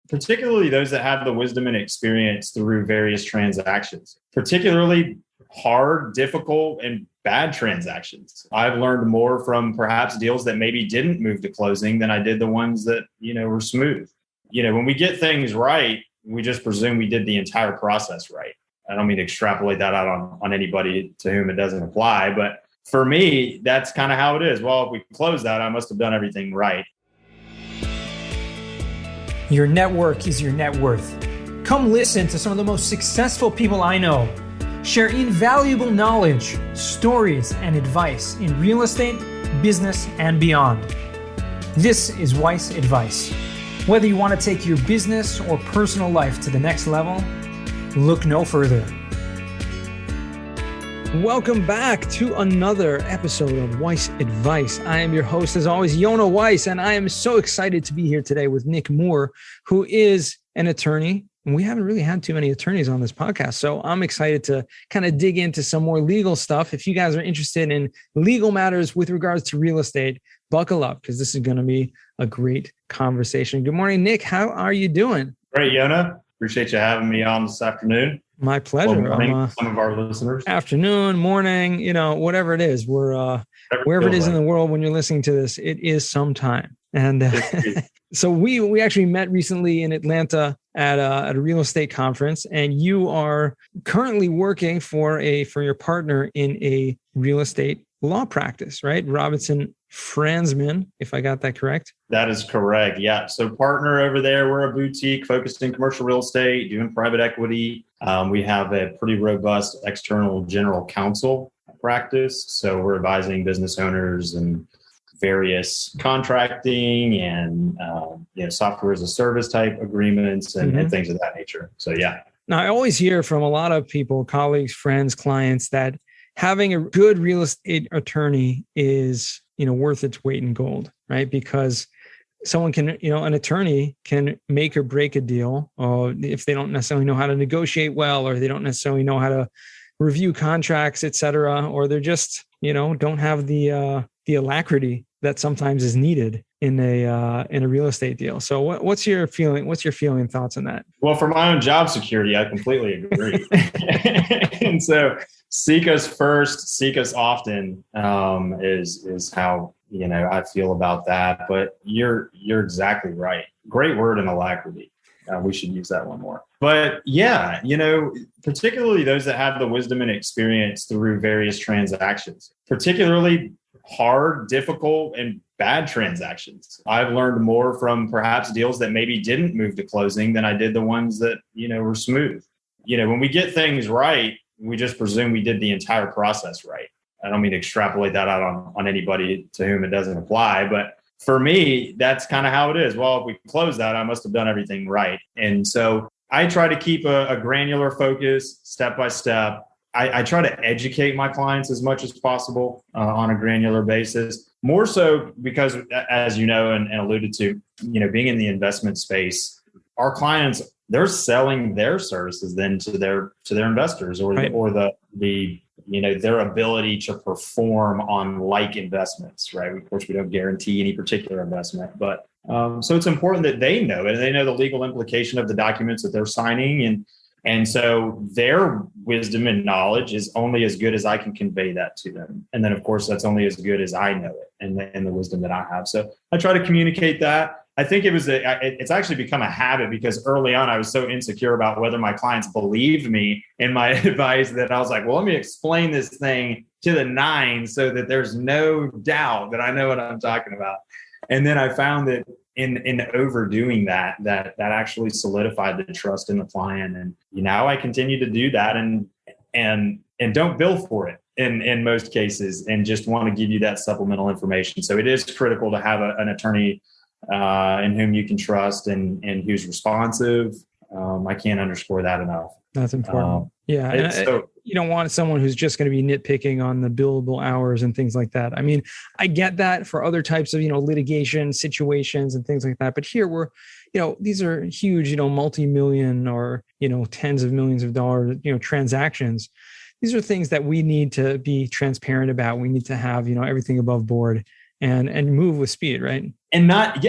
particularly those that have the wisdom and experience through various transactions, particularly hard, difficult, and bad transactions. I've learned more from perhaps deals that maybe didn't move to closing than I did the ones that, were smooth. When we get things right, we just presume we did the entire process right. I don't mean to extrapolate that out on anybody to whom it doesn't apply, but for me, that's kind of how it is. Well, if we close that, I must have done everything right. Your network is your net worth. Come listen to some of the most successful people I know share invaluable knowledge, stories, and advice in real estate, business, and beyond. This is Weiss Advice. Whether you want to take your business or personal life to the next level, look no further. Welcome back to another episode of Weiss Advice. I am your host, as always, Yona Weiss, and I am so excited to be here today with Nick Moore, who is an attorney. And we haven't really had too many attorneys on this podcast, so I'm excited to kind of dig into some more legal stuff. If you guys are interested in legal matters with regards to real estate, buckle up because this is going to be a great conversation. Good morning, Nick. How are you doing? Great, Yona. Appreciate you having me on this afternoon. My pleasure. Morning, some of our listeners. Afternoon, morning, whatever it is. We're wherever it is in the world when you're listening to this, it is sometime. And so we actually met recently in Atlanta at a real estate conference, and you are currently working for your partner in a real estate law practice, right? Robinson Franzman, if I got that correct. That is correct. Yeah. So partner over there, we're a boutique focused in commercial real estate, doing private equity. We have a pretty robust external general counsel practice. So we're advising business owners and various contracting and software as a service type agreements and things of that nature. So yeah. Now I always hear from a lot of people, colleagues, friends, clients, that having a good real estate attorney is worth its weight in gold, right? Because someone can, an attorney can make or break a deal, or if they don't necessarily know how to negotiate well, or they don't necessarily know how to review contracts, et cetera, or they're just, don't have the alacrity that sometimes is needed in a real estate deal. So what's your feeling? What's your feeling and thoughts on that? Well, for my own job security, I completely agree. And so seek us first, seek us often is how, I feel about that. But you're exactly right. Great word in alacrity. We should use that one more. But yeah, particularly those that have the wisdom and experience through various transactions, particularly hard, difficult, and bad transactions. I've learned more from perhaps deals that maybe didn't move to closing than I did the ones that, were smooth. When we get things right, we just presume we did the entire process right. I don't mean to extrapolate that out on anybody to whom it doesn't apply, but for me, that's kind of how it is. Well, if we close that, I must have done everything right. And so I try to keep a granular focus step by step. I try to educate my clients as much as possible on a granular basis, more so because, as you know, and alluded to, being in the investment space, our clients, they're selling their services then to their investors or right. Their ability to perform on like investments, right? Of course, we don't guarantee any particular investment, but so it's important that they know it and they know the legal implication of the documents that they're signing. And so their wisdom and knowledge is only as good as I can convey that to them. And then, of course, that's only as good as I know it and the wisdom that I have. So I try to communicate that. I think it's actually become a habit because early on I was so insecure about whether my clients believed me in my advice that I was like, well, let me explain this thing to the nines so that there's no doubt that I know what I'm talking about. And then I found that in overdoing that actually solidified the trust in the client. And I continue to do that and don't bill for it in most cases and just want to give you that supplemental information. So it is critical to have an attorney in whom you can trust and who's responsive. I can't underscore that enough. That's important. You don't want someone who's just going to be nitpicking on the billable hours and things like that. I mean, I get that for other types of, litigation situations and things like that. But here we're, these are huge, multi-million or, tens of millions of dollars, transactions. These are things that we need to be transparent about. We need to have, everything above board and move with speed, right? And not,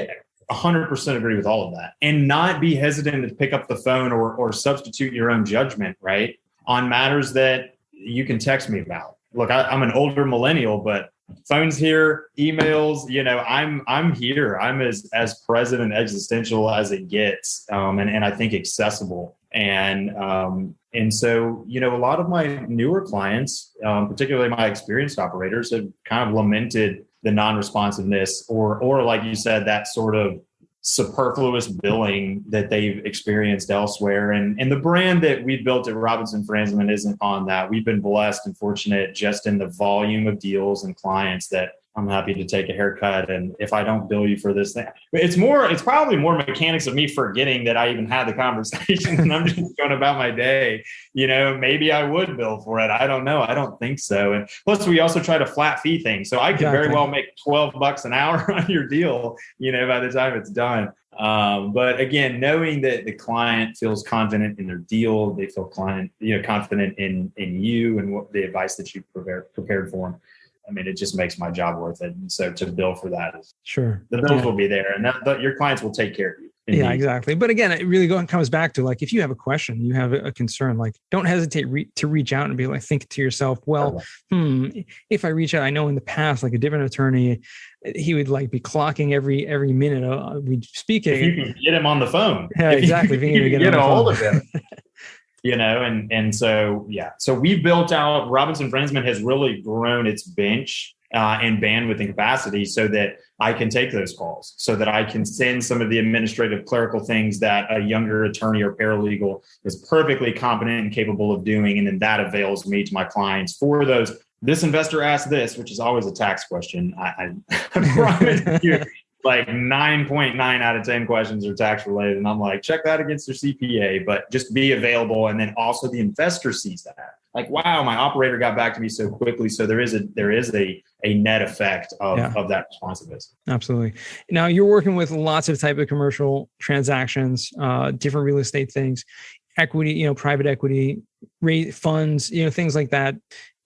100% agree with all of that, and not be hesitant to pick up the phone or substitute your own judgment, right, on matters that you can text me about. Look, I'm an older millennial, but phones here, emails, I'm here. I'm as present and existential as it gets, and I think accessible. And so, a lot of my newer clients, particularly my experienced operators, have kind of lamented the non-responsiveness or like you said, that sort of superfluous billing that they've experienced elsewhere. And the brand that we built at Robinson Franzman isn't on that. We've been blessed and fortunate just in the volume of deals and clients that I'm happy to take a haircut. And if I don't bill you for this thing, it's probably more mechanics of me forgetting that I even had the conversation and I'm just going about my day. Maybe I would bill for it. I don't know. I don't think so. And plus we also try to flat fee things. So I could very well make $12 an hour on your deal, by the time it's done. But again, knowing that the client feels confident in their deal, they feel confident in you and what the advice that you prepared for them. I mean, it just makes my job worth it. And so to bill for that is sure. The bills will be there and your clients will take care of you. Indeed. Yeah, exactly. But again, it really comes back to like, if you have a question, you have a concern, like don't hesitate to reach out and be like, think to yourself, well, if I reach out, I know in the past, like a different attorney, he would like be clocking every minute we'd speaking. If you can get him on the phone. Yeah, exactly. If you can get a hold of him. So we built out, Robinson Franzman has really grown its bench and bandwidth and capacity so that I can take those calls, so that I can send some of the administrative clerical things that a younger attorney or paralegal is perfectly competent and capable of doing. And then that avails me to my clients for those. This investor asked this, which is always a tax question. I promise you. Like 9.9 out of 10 questions are tax related. And I'm like, check that against your CPA, but just be available. And then also the investor sees that. Like, wow, my operator got back to me so quickly. So there is a net effect of that responsiveness. Absolutely. Now you're working with lots of type of commercial transactions, different real estate things, equity, private equity, funds, things like that.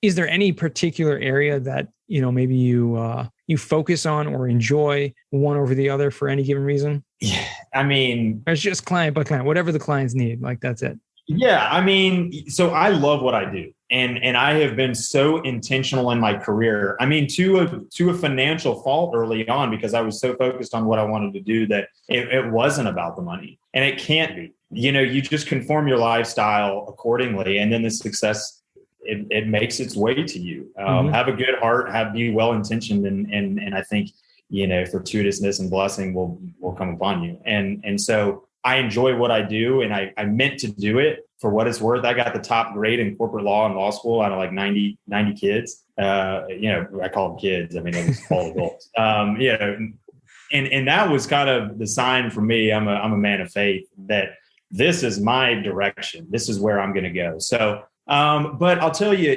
Is there any particular area that, maybe you focus on or enjoy one over the other for any given reason? Yeah. I mean, it's just client by client, whatever the clients need, like that's it. Yeah. I mean, so I love what I do. And I have been so intentional in my career. I mean, to a financial fault early on, because I was so focused on what I wanted to do that it wasn't about the money, and it can't be. You just conform your lifestyle accordingly, and then the success it makes its way to you. Have a good heart, be well intentioned, and I think fortuitousness and blessing will come upon you. And so I enjoy what I do, and I meant to do it for what it's worth. I got the top grade in corporate law in law school out of like 90 kids. I call them kids. I mean, it was all adults. And that was kind of the sign for me. I'm a man of faith that this is my direction. This is where I'm going to go. So, but I'll tell you,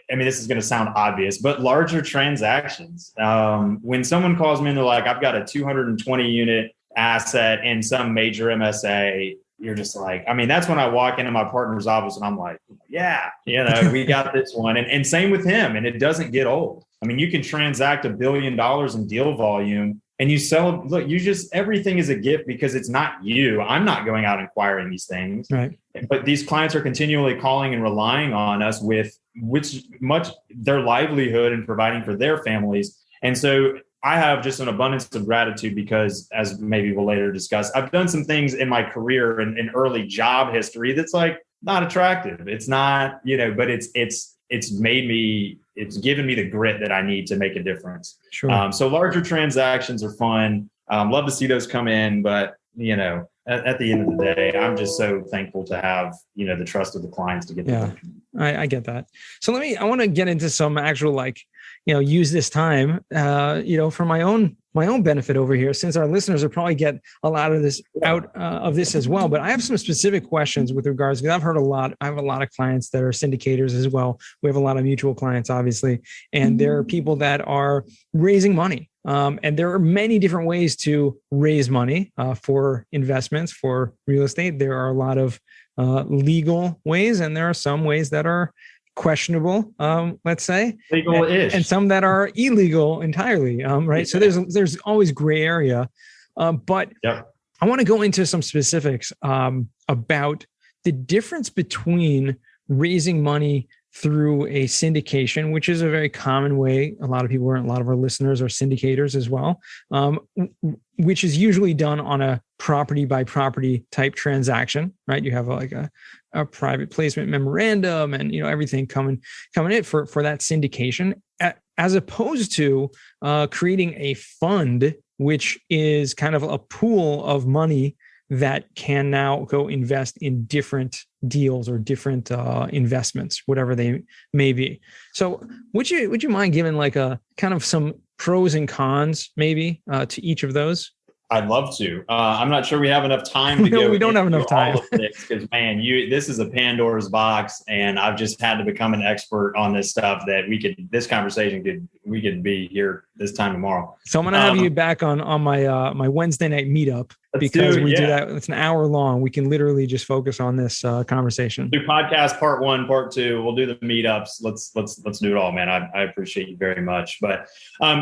I mean, this is going to sound obvious, but larger transactions, when someone calls me and they're like, I've got a 220 unit asset in some major MSA, you're just like, I mean, that's when I walk into my partner's office and I'm like, yeah, we got this one. And same with him. And it doesn't get old. I mean, you can transact $1 billion in deal volume and you sell, everything is a gift because it's not you. I'm not going out inquiring these things. Right. But these clients are continually calling and relying on us with much their livelihood and providing for their families. And so I have just an abundance of gratitude because, as maybe we'll later discuss, I've done some things in my career and in early job history that's like not attractive. It's not, but it's given me the grit that I need to make a difference. Sure. So larger transactions are fun. Love to see those come in, but at the end of the day, I'm just so thankful to have, the trust of the clients to get them. I get that. So I want to get into some actual, use this time, for my own benefit over here, since our listeners will probably get a lot of this out of this as well. But I have some specific questions with regards, because I have a lot of clients that are syndicators as well. We have a lot of mutual clients, obviously, and there are people that are raising money. And there are many different ways to raise money for investments, for real estate. There are a lot of legal ways, and there are some ways that are questionable, let's say, legal-ish, and some that are illegal entirely. Right. So there's always gray area. But Yep. I want to go into some specifics about the difference between raising money through a syndication, which is a very common way. A lot of our listeners are syndicators as well, which is usually done on a property by property type transaction, right? You have like a private placement memorandum and, everything coming in for that syndication, as opposed to creating a fund, which is kind of a pool of money that can now go invest in different deals or different investments, whatever they may be. So would you mind giving like a kind of some pros and cons maybe to each of those? I'd love to. I'm not sure we have enough time to go. We don't have enough time. Because man, this is a Pandora's box, and I've just had to become an expert on this stuff. That we could be here this time tomorrow. So I'm gonna have you back on my my Wednesday night meetup, because we do that. It's an hour long. We can literally just focus on this conversation. Do podcast part 1, part 2. We'll do the meetups. Let's do it all, man. I appreciate you very much. But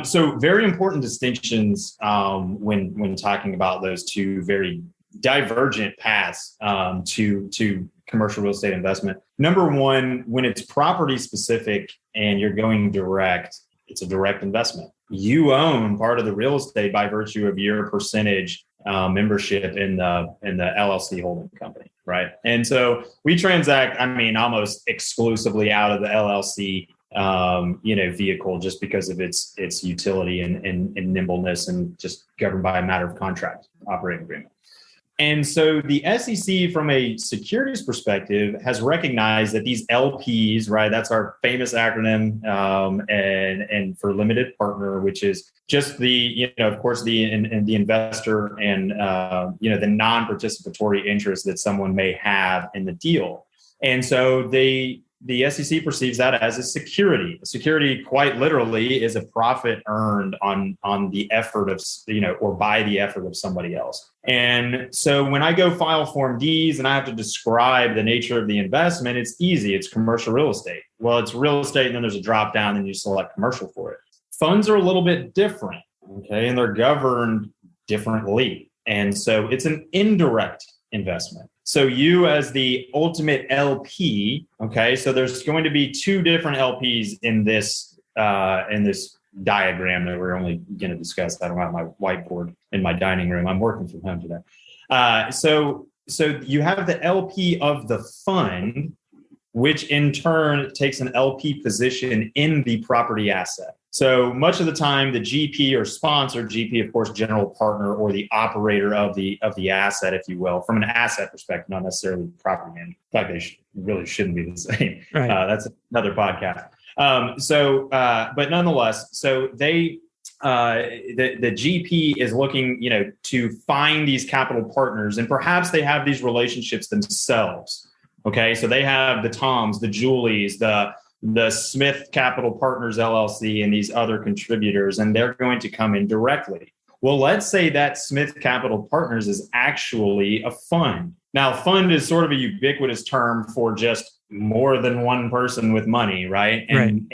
so very important distinctions when talking about those two very divergent paths to commercial real estate investment. Number one, when it's property specific and you're going direct, it's a direct investment. You own part of the real estate by virtue of your percentage membership in the LLC holding company, right? And so we transact, almost exclusively out of the LLC, vehicle, just because of its utility and nimbleness, and just governed by a matter of contract operating agreement. And so the SEC, from a securities perspective, has recognized that these LPs, right? That's our famous acronym, and for limited partner, which is just the, of course, the investor and the non-participatory interest that someone may have in the deal. And so the SEC perceives that as a security. A security, quite literally, is a profit earned on the effort of, or by the effort of somebody else. And so when I go file Form Ds and I have to describe the nature of the investment, it's easy. It's commercial real estate. Well, it's real estate, and then there's a drop down, and you select commercial for it. Funds are a little bit different, okay, and they're governed differently. And so it's an indirect investment. So you, as the ultimate LP, okay, so there's going to be two different LPs in this diagram that we're only going to discuss. I don't have my whiteboard in my dining room. I'm working from home today. So you have the LP of the fund, which in turn takes an LP position in the property asset. So much of the time, the GP or sponsor, GP, of course, general partner or the operator of the asset, if you will, from an asset perspective, not necessarily property manager. In fact, they really shouldn't be the same. Right. That's another podcast. But nonetheless, so the GP is looking, to find these capital partners, and perhaps they have these relationships themselves. Okay, so they have the Toms, the Julies, the Smith Capital Partners LLC, and these other contributors, and they're going to come in directly. Well, let's say that Smith Capital Partners is actually a fund. Now, fund is sort of a ubiquitous term for just more than one person with money, right? And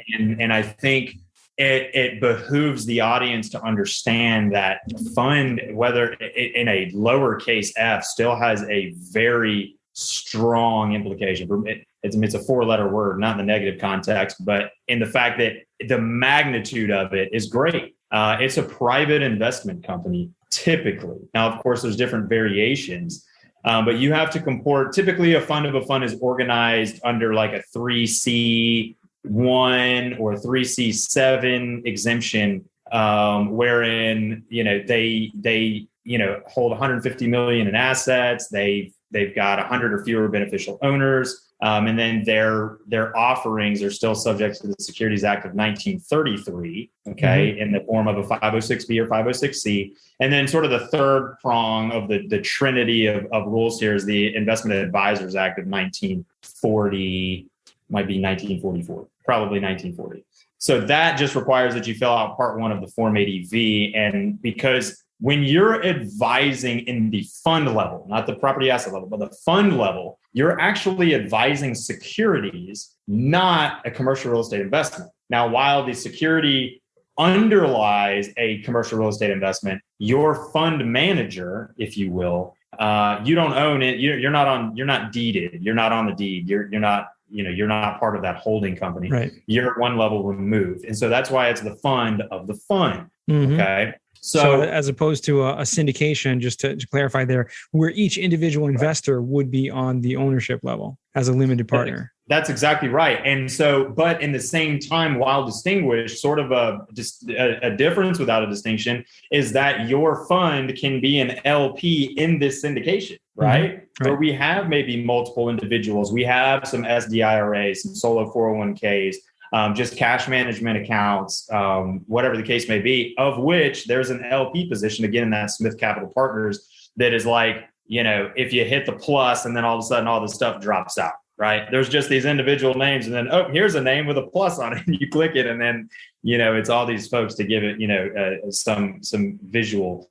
I think it behooves the audience to understand that fund, whether in a lowercase f, still has a very strong implication. It's a 4-letter word, not in the negative context, but in the fact that the magnitude of it is great. It's a private investment company, typically. Now, of course, there's different variations, but you have to comport. Typically, a fund of a fund is organized under like a 3C1 or 3C7 exemption, wherein they hold 150 million in assets. They've got 100 or fewer beneficial owners. And then their offerings are still subject to the Securities Act of 1933, okay, in the form of a 506B or 506C. And then sort of the third prong of the trinity of rules here is the Investment Advisors Act of 1940, might be 1944, probably 1940. So that just requires that you fill out Part 1 of the Form 80V. And because when you're advising in the fund level, not the property asset level, but the fund level, you're actually advising securities, not a commercial real estate investment. Now, while the security underlies a commercial real estate investment, your fund manager, if you will, you don't own it. You're not deeded. You're not on the deed. You're not part of that holding company. Right. You're one level removed. And so that's why it's the fund of the fund. Mm-hmm. Okay. So as opposed to a syndication, just to clarify there, where each individual investor would be on the ownership level as a limited partner. That's exactly right. And so, but in the same time, while distinguished, sort of a difference without a distinction is that your fund can be an LP in this syndication, right? Mm-hmm. Where we have maybe multiple individuals. We have some SDIRAs, some solo 401ks, just cash management accounts, whatever the case may be, of which there's an LP position, again, in that Smith Capital Partners, that is like, if you hit the plus and then all of a sudden all this stuff drops out, right? There's just these individual names and then, oh, here's a name with a plus on it. And you click it and then, it's all these folks to give it, some visual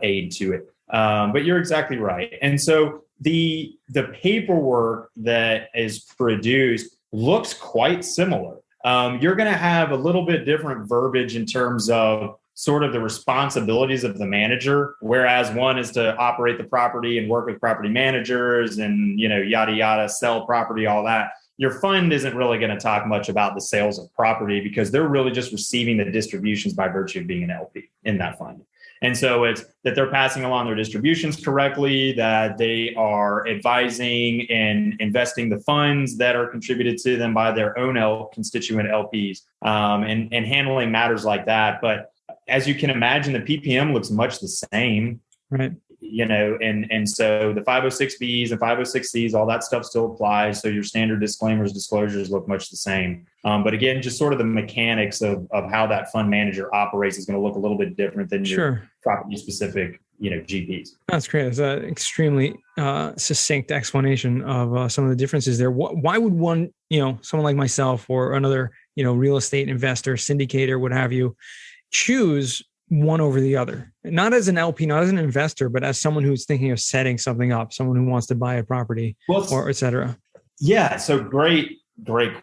aid to it. But you're exactly right. And so the paperwork that is produced looks quite similar. You're going to have a little bit different verbiage in terms of sort of the responsibilities of the manager, whereas one is to operate the property and work with property managers and, yada, yada, sell property, all that. Your fund isn't really going to talk much about the sales of property because they're really just receiving the distributions by virtue of being an LP in that fund. And so it's that they're passing along their distributions correctly, that they are advising and investing the funds that are contributed to them by their own constituent LPs, and handling matters like that. But as you can imagine, the PPM looks much the same, right? And so the 506Bs and 506Cs, all that stuff still applies. So your standard disclaimers, disclosures look much the same. But again, just sort of the mechanics of how that fund manager operates is going to look a little bit different than your property specific, GPs. That's great. It's an extremely succinct explanation of some of the differences there. Why would one, someone like myself or another, real estate investor, syndicator, what have you, choose one over the other, not as an LP, not as an investor, but as someone who's thinking of setting something up, someone who wants to buy a property or et cetera? Yeah. So great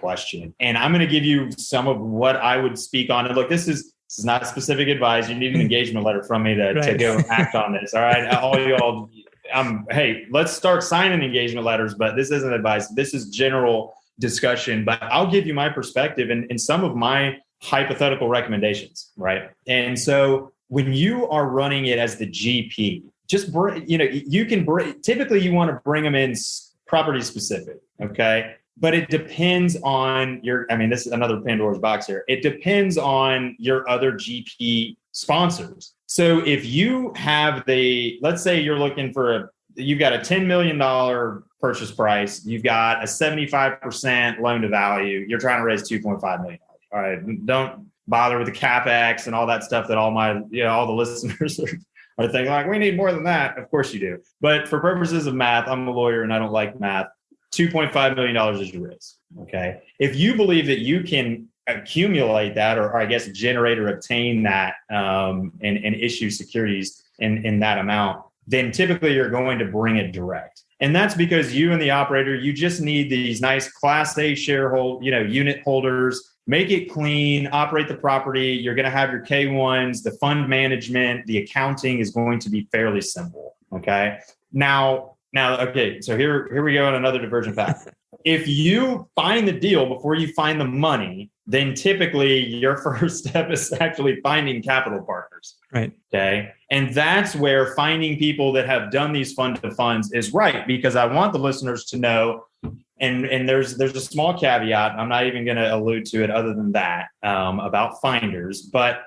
question. And I'm going to give you some of what I would speak on. And look, this is not specific advice. You need an engagement letter from me to go act on this. All right. All y'all, hey, let's start signing engagement letters, but this isn't advice. This is general discussion, but I'll give you my perspective and some of my hypothetical recommendations, right? And so when you are running it as the GP, just typically you want to bring them in property specific, okay? But it depends on this is another Pandora's box here. It depends on your other GP sponsors. So if you have let's say you're looking for you've got a $10 million purchase price, you've got a 75% loan to value, you're trying to raise $2.5 million. All right, don't bother with the CapEx and all that stuff that all the listeners are thinking like, we need more than that. Of course you do. But for purposes of math, I'm a lawyer and I don't like math. $2.5 million is your risk. Okay. If you believe that you can accumulate that or I guess generate or obtain that and issue securities in that amount, then typically you're going to bring it direct. And that's because you and the operator, you just need these nice Class A unit holders. Make it clean, operate the property. You're going to have your K1s, the fund management, the accounting is going to be fairly simple. Okay. Now, okay. So here we go on another divergent path. If you find the deal before you find the money, then typically your first step is actually finding capital partners. Right. Okay. And that's where finding people that have done these fund to funds is right, because I want the listeners to know. And there's a small caveat. I'm not even going to allude to it other than that about finders, but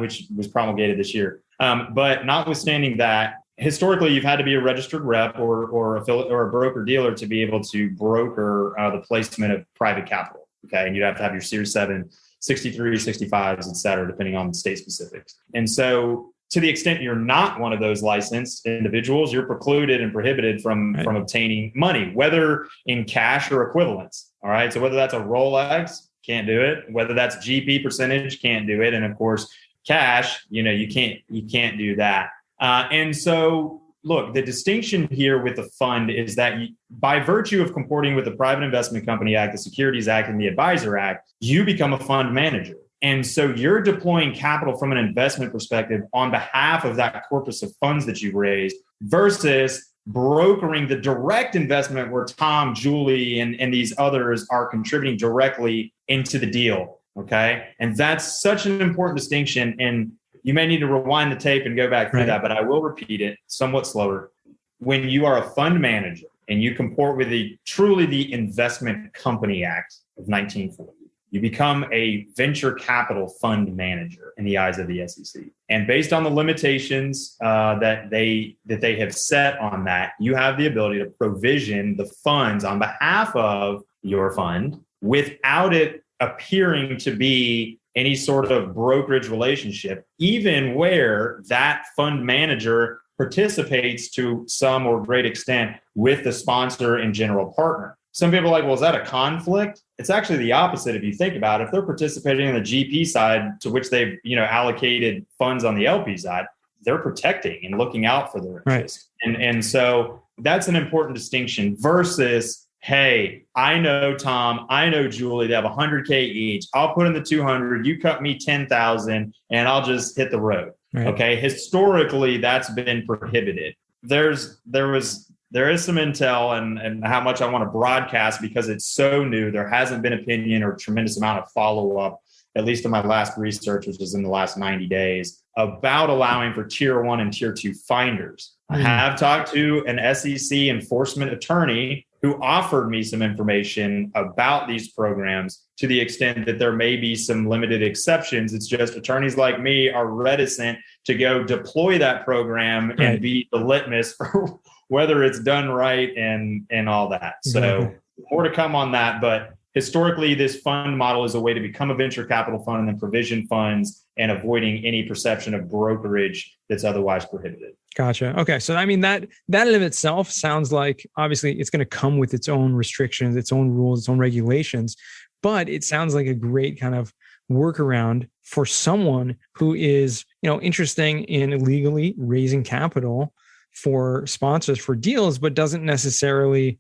which was promulgated this year. But notwithstanding that, historically, you've had to be a registered rep or affiliate or a broker dealer to be able to broker the placement of private capital. Okay, and you'd have to have your Series 7, 63, 65s, et cetera, depending on the state specifics. And so, to the extent you're not one of those licensed individuals, you're precluded and prohibited from obtaining money, whether in cash or equivalents. All right. So whether that's a Rolex, can't do it. Whether that's GP percentage, can't do it. And of course, cash, you can't do that. And so, look, the distinction here with the fund is that by virtue of comporting with the Private Investment Company Act, the Securities Act, and the Advisor Act, you become a fund manager. And so you're deploying capital from an investment perspective on behalf of that corpus of funds that you've raised versus brokering the direct investment where Tom, Julie, and these others are contributing directly into the deal. Okay. And that's such an important distinction. And you may need to rewind the tape and go back through that, but I will repeat it somewhat slower. When you are a fund manager and you comport with truly the Investment Company Act of 1940, you become a venture capital fund manager in the eyes of the SEC. And based on the limitations that they have set on that, you have the ability to provision the funds on behalf of your fund without it appearing to be any sort of brokerage relationship, even where that fund manager participates to some or great extent with the sponsor and general partner. Some people are like, well, is that a conflict? It's actually the opposite if you think about it. If they're participating on the GP side to which they've allocated funds on the LP side, they're protecting and looking out for their interests. Right. And so that's an important distinction versus, hey, I know Tom, I know Julie, they have 100K each. I'll put in the 200, you cut me 10,000 and I'll just hit the road. Right. Okay. Historically, that's been prohibited. There is some intel and how much I want to broadcast because it's so new. There hasn't been opinion or tremendous amount of follow-up, at least in my last research, which was in the last 90 days, about allowing for tier 1 and tier 2 finders. I have talked to an SEC enforcement attorney who offered me some information about these programs to the extent that there may be some limited exceptions. It's just attorneys like me are reticent to go deploy that program and be the litmus for whether it's done right and all that. So more to come on that. But historically, this fund model is a way to become a venture capital fund and then provision funds and avoiding any perception of brokerage that's otherwise prohibited. Gotcha. Okay. So, I mean, that in of itself sounds like obviously it's going to come with its own restrictions, its own rules, its own regulations, but it sounds like a great kind of workaround for someone who is, interested in illegally raising capital for sponsors for deals, but doesn't necessarily,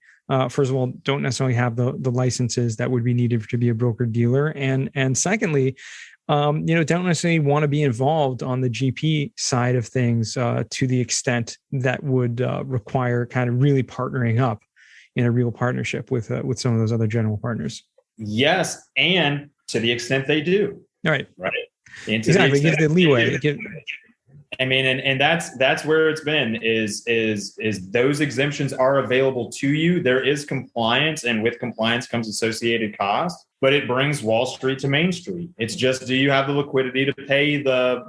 first of all, don't necessarily have the licenses that would be needed to be a broker dealer. And secondly, don't necessarily want to be involved on the GP side of things to the extent that would require kind of really partnering up in a real partnership with some of those other general partners. Yes, and to the extent they do. Right. Exactly. It gives the leeway. I mean, and that's where it's been is those exemptions are available to you. There is compliance, and with compliance comes associated costs, but it brings Wall Street to Main Street. It's just, do you have the liquidity to pay the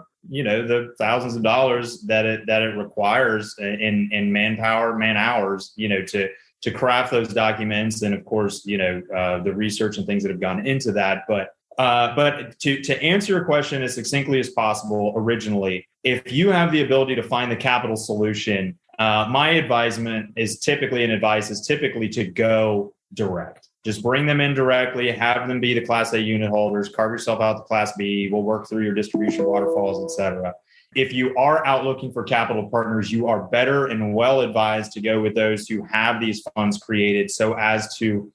thousands of dollars that it requires in manpower, man hours, to craft those documents, and of course, the research and things that have gone into that. But to answer your question as succinctly as possible, originally, if you have the ability to find the capital solution, my advisement is typically to go direct. Just bring them in directly, have them be the Class A unit holders, carve yourself out to Class B. We'll work through your distribution waterfalls, et cetera. If you are out looking for capital partners, you are better and well advised to go with those who have these funds created so as to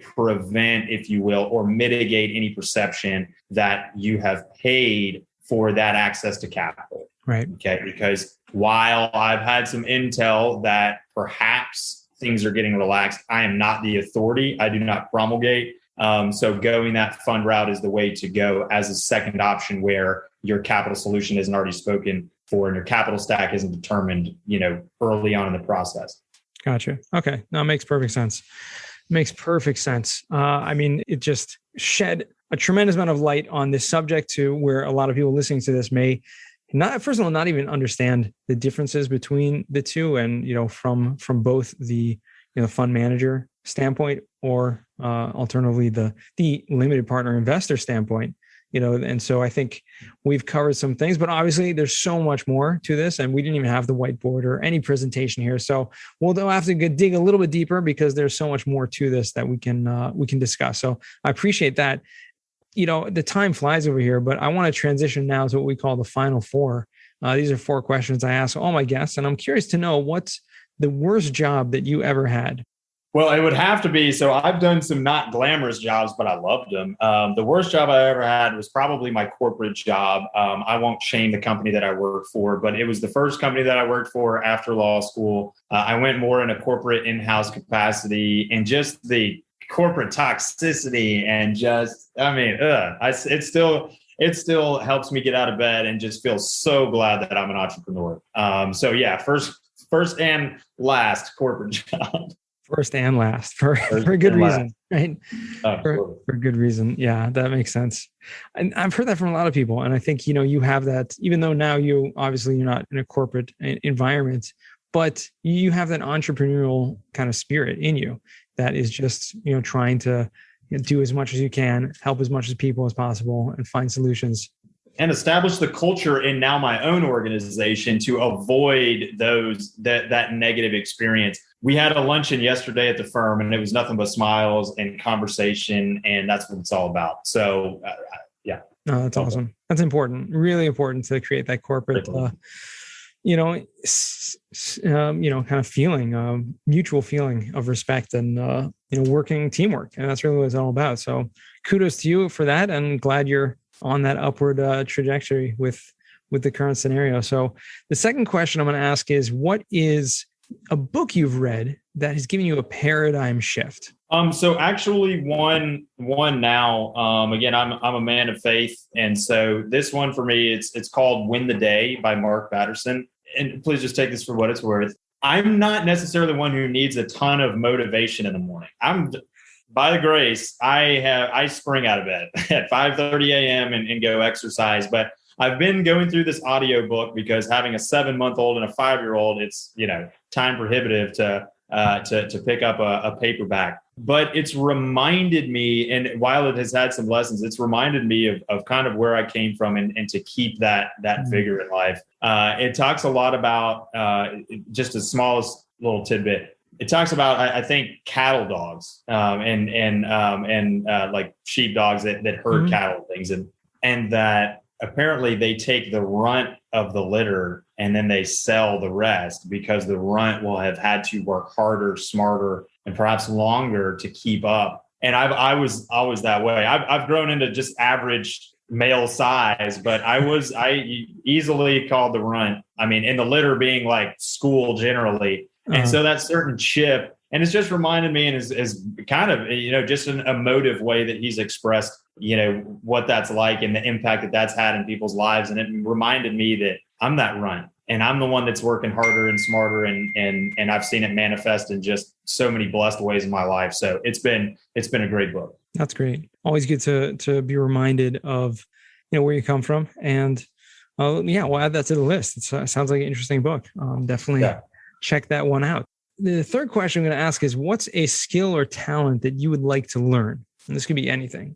prevent, if you will, or mitigate any perception that you have paid for that access to capital. Right. Okay. Because while I've had some intel that perhaps things are getting relaxed, I am not the authority. I do not promulgate. So going that fund route is the way to go as a second option where your capital solution isn't already spoken for and your capital stack isn't determined, early on in the process. Gotcha. Okay. No, it makes perfect sense. I mean, it just shed a tremendous amount of light on this subject to where a lot of people listening to this may not, first of all, not even understand the differences between the two. And, from both the, fund manager standpoint or alternatively the limited partner investor standpoint, and so I think we've covered some things, but obviously there's so much more to this, and we didn't even have the whiteboard or any presentation here. So we'll have to dig a little bit deeper because there's so much more to this that we can discuss. So I appreciate that. The time flies over here, but I want to transition now to what we call the final four. These are 4 questions I ask all my guests, and I'm curious to know what's the worst job that you ever had. Well, it would have to be. So I've done some not glamorous jobs, but I loved them. The worst job I ever had was probably my corporate job. I won't shame the company that I worked for, but it was the first company that I worked for after law school. I went more in a corporate in-house capacity, and just the corporate toxicity and just, I mean, it still helps me get out of bed and just feel so glad that I'm an entrepreneur. So yeah, first and last corporate job. First and last for a good reason, right? For good reason. Yeah, that makes sense. And I've heard that from a lot of people. And I think, you have that, even though now you're not in a corporate environment, but you have that entrepreneurial kind of spirit in you that is just, trying to do as much as you can, help as much as people as possible, and find solutions. And establish the culture in now my own organization to avoid that negative experience. We had a luncheon yesterday at the firm, and it was nothing but smiles and conversation, and that's what it's all about. So, yeah. No, that's awesome. That's important. Really important to create that corporate, kind of feeling, mutual feeling of respect and, working teamwork. And that's really what it's all about. So kudos to you for that. And glad you're on that upward trajectory with the current scenario. So the second question I'm going to ask is, what is a book you've read that has given you a paradigm shift? So actually one now, again, I'm a man of faith. And so this one for me, it's called Win the Day by Mark Batterson. And please just take this for what it's worth. I'm not necessarily one who needs a ton of motivation in the morning. By the grace, I spring out of bed at 5:30 a.m. and go exercise. But I've been going through this audiobook because having a 7-month-old and a 5-year-old, it's, time prohibitive to pick up a paperback. But it's reminded me, and while it has had some lessons, it's reminded me of kind of where I came from and to keep that vigor in life. It talks a lot about just the smallest little tidbit. It talks about, I think, cattle dogs and like sheep dogs that herd cattle and things, and that apparently they take the runt of the litter and then they sell the rest because the runt will have had to work harder, smarter, and perhaps longer to keep up. And I was always that way. I've grown into just average male size, but I easily called the runt. I mean, in the litter being like school generally. And so that certain chip, and it's just reminded me, and is kind of, just an emotive way that he's expressed, what that's like and the impact that's had in people's lives. And it reminded me that I'm that runt, and I'm the one that's working harder and smarter. And I've seen it manifest in just so many blessed ways in my life. So it's been a great book. That's great. Always good to be reminded of, where you come from. And we'll add that to the list. It sounds like an interesting book. Definitely check that one out. The third question I'm going to ask is, what's a skill or talent that you would like to learn? And this could be anything.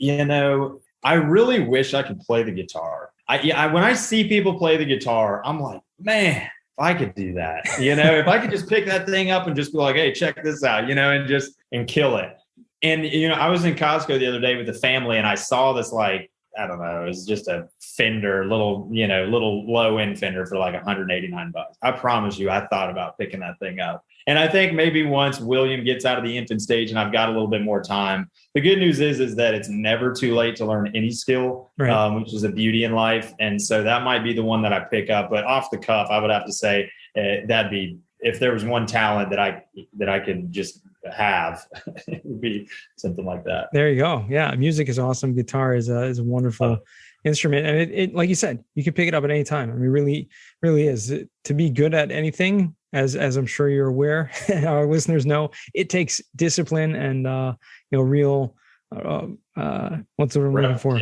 I really wish I could play the guitar. When I see people play the guitar, I'm like, man, if I could do that, if I could just pick that thing up and just be like, hey, check this out, and kill it. And, I was in Costco the other day with the family, and I saw this, like, I don't know, it was just a Fender, little low end Fender for like $189. I promise you, I thought about picking that thing up. And I think maybe once William gets out of the infant stage and I've got a little bit more time, the good news is that it's never too late to learn any skill, right. Which is a beauty in life. And so that might be the one that I pick up, but off the cuff, I would have to say that'd be, if there was one talent that I could just have, it would be something like that. There you go. Yeah. Music is awesome. Guitar is a wonderful instrument. And it, like you said, you can pick it up at any time. I mean, really, really is. To be good at anything, as I'm sure you're aware, our listeners know, it takes discipline and, real, what's the word I'm looking for?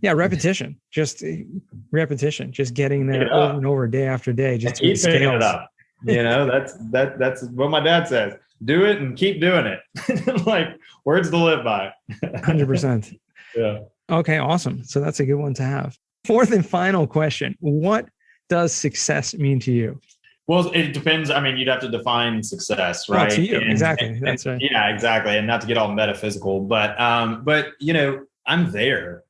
Yeah. Repetition, just repetition, just getting there over and over, day after day, just keep picking it up. That's what my dad says. Do it and keep doing it. Like, words to live by. 100%. Yeah. Okay, awesome. So that's a good one to have. Fourth and final question. What does success mean to you? Well, it depends. I mean, you'd have to define success, right? To you. Exactly. That's right. Yeah, exactly. And not to get all metaphysical, but I'm there.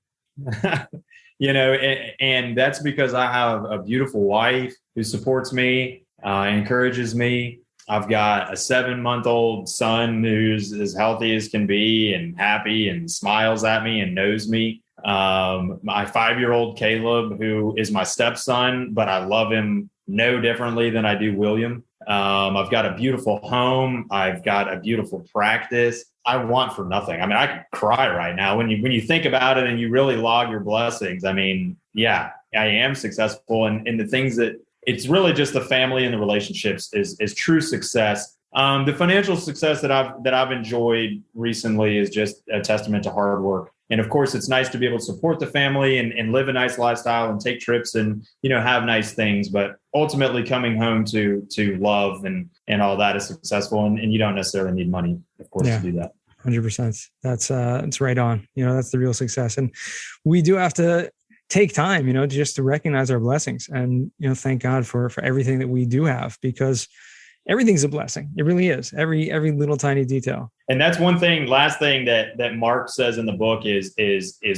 And that's because I have a beautiful wife who supports me, encourages me. I've got a 7-month-old son who's as healthy as can be and happy and smiles at me and knows me. My 5-year-old Caleb, who is my stepson, but I love him no differently than I do William. I've got a beautiful home. I've got a beautiful practice. I want for nothing. I mean, I could cry right now when you think about it and you really log your blessings. I mean, yeah, I am successful. And the things that it's really just the family and the relationships is true success. The financial success that I've enjoyed recently is just a testament to hard work. And of course, it's nice to be able to support the family and live a nice lifestyle and take trips and, have nice things. But ultimately coming home to love and all that is successful. And you don't necessarily need money, of course, to do that. 100%. That's it's right on. That's the real success. And we do have to take time, just to recognize our blessings and, thank God for everything that we do have, because everything's a blessing. It really is. Every little tiny detail. And that's one thing, last thing that Mark says in the book is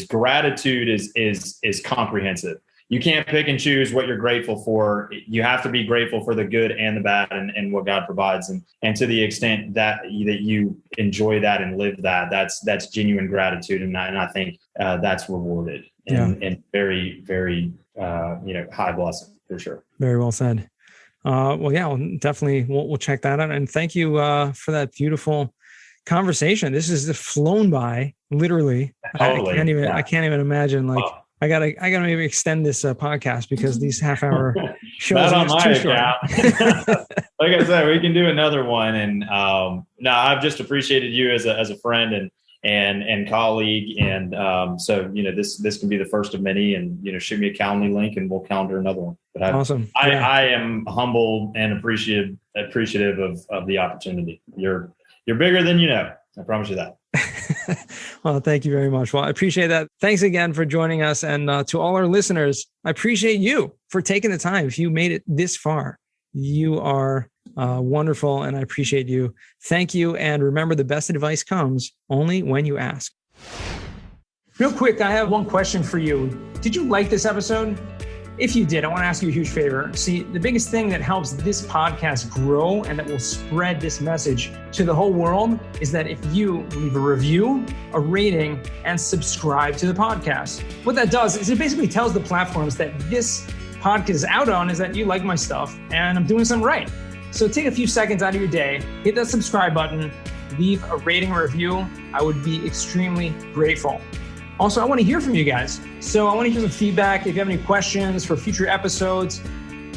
gratitude is comprehensive. You can't pick and choose what you're grateful for. You have to be grateful for the good and the bad and what God provides. And to the extent that you enjoy that and live that, that's genuine gratitude. And I think that's rewarded and very, very, high blessing for sure. Very well said. Definitely we'll check that out. And thank you for that beautiful conversation. This has flown by, literally. Totally. I can't even imagine. I gotta maybe extend this podcast because these half-hour shows are too short. Like I said, we can do another one. And I've just appreciated you as a friend and colleague. And so this can be the first of many. And shoot me a Calendly link and we'll calendar another one. But awesome. I am humbled and appreciative of the opportunity. You're bigger than you know. I promise you that. Well, thank you very much. Well, I appreciate that. Thanks again for joining us. And to all our listeners, I appreciate you for taking the time. If you made it this far, you are wonderful. And I appreciate you. Thank you. And remember, the best advice comes only when you ask. Real quick, I have one question for you. Did you like this episode? If you did, I want to ask you a huge favor. See, the biggest thing that helps this podcast grow and that will spread this message to the whole world is that if you leave a review, a rating, and subscribe to the podcast. What that does is it basically tells the platforms that this podcast is out on is that you like my stuff and I'm doing something right. So take a few seconds out of your day, hit that subscribe button, leave a rating or review. I would be extremely grateful. Also, I want to hear from you guys. So I want to hear some feedback. If you have any questions for future episodes,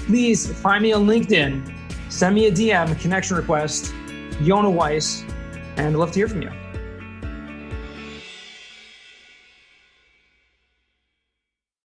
please find me on LinkedIn. Send me a DM, a connection request, Yona Weiss, and I'd love to hear from you.